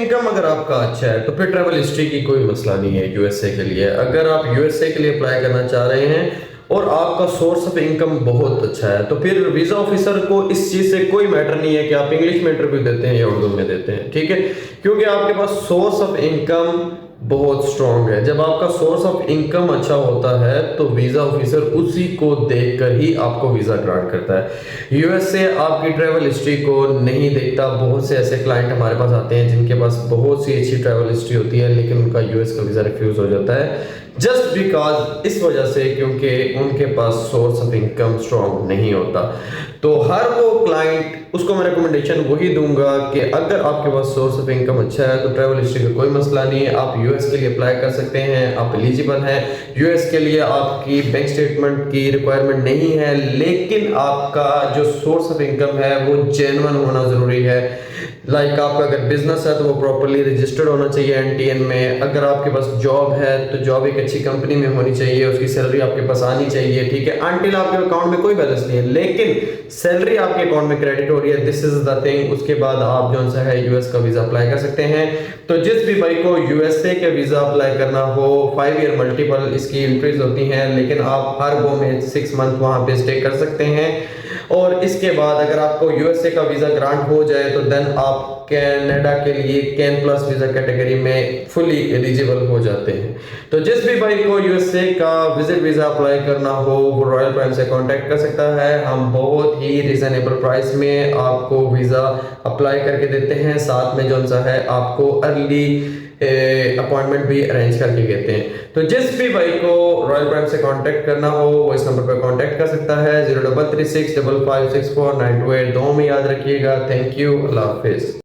Income अगर आपका अच्छा है तो फिर ट्रैवल हिस्ट्री की कोई मसला नहीं है यूएसए के लिए। अगर आप यूएसए के लिए अप्लाई करना चाह रहे हैं और आपका सोर्स ऑफ इनकम बहुत अच्छा है तो फिर वीजा ऑफिसर को इस चीज से कोई मैटर नहीं है कि आप इंग्लिश में इंटरव्यू देते हैं या उर्दू में देते हैं, ठीक है। क्योंकि आपके पास सोर्स ऑफ इनकम बहुत स्ट्रांग है। जब आपका सोर्स ऑफ इनकम अच्छा होता है तो वीजा ऑफिसर उसी को देखकर ही आपको वीजा ग्रांट करता है। यूएसए आपकी ट्रैवल हिस्ट्री को नहीं देखता। बहुत से ऐसे क्लाइंट हमारे पास आते हैं जिनके पास बहुत सी अच्छी ट्रैवल हिस्ट्री होती है लेकिन उनका यूएस का वीजा रिफ्यूज हो जाता है जस्ट बिकॉज इस वजह से क्योंकि उनके पास सोर्स ऑफ इनकम स्ट्रांग नहीं होता। तो हर वो क्लाइंट उसको मैं रिकमेंडेशन वही दूंगा कि अगर आपके पास सोर्स ऑफ इनकम अच्छा है तो ट्रैवल हिस्ट्री का कोई मसला नहीं है, आप यूएस के लिए अप्लाई कर सकते हैं, आप एलिजिबल हैं। यूएस के लिए आपकी बैंक स्टेटमेंट की रिक्वायरमेंट नहीं है लेकिन आपका जो सोर्स ऑफ इनकम है वो जेन्युइन होना जरूरी है। लाइक आपका अगर बिजनेस है तो वो प्रॉपर्ली रजिस्टर्ड होना चाहिए एनटीएन में। अगर आपके पास जॉब है तो जॉब एक अच्छी कंपनी में होनी चाहिए, उसकी सैलरी आपके पास आनी चाहिए, ठीक है। अनटिल आपके अकाउंट में कोई बैलेंस नहीं है लेकिन सैलरी आपके अकाउंट में क्रेडिट हो रही है, दिस इज द थिंग। उसके बाद आप जो है यूएस का वीजा अप्लाई कर सकते हैं। तो जिस भी भाई को यूएसए के वीजा अप्लाई करना हो 5 ईयर मल्टीपल इसकी एंट्रीज होती हैं लेकिन आप हर वो में 6 मंथ वहां पे स्टे कर सकते हैं। और इसके बाद अगर आपको यूएसए का वीजा ग्रांट हो जाए तो देन आप कनाडा के लिए कैन प्लस वीजा कैटेगरी में फुली एलिजिबल हो जाते हैं। तो जिस भी भाई को यूएसए का विजिट वीजा अप्लाई करना हो वो रॉयल प्राइम से कांटेक्ट कर सकता है। हम बहुत ही रिजनेबल प्राइस में आपको वीजा अप्लाई करके देते हैं, साथ में जो सा है आपको अर्ली अपॉइंटमेंट भी अरेंज करके देते हैं। तो जिस भी भाई को रॉयल प्राइम से कांटेक्ट करना हो वो इस नंबर पर कांटेक्ट कर सकता है 0336556492 दो में याद रखिएगा। Thank you, Allah Hafiz.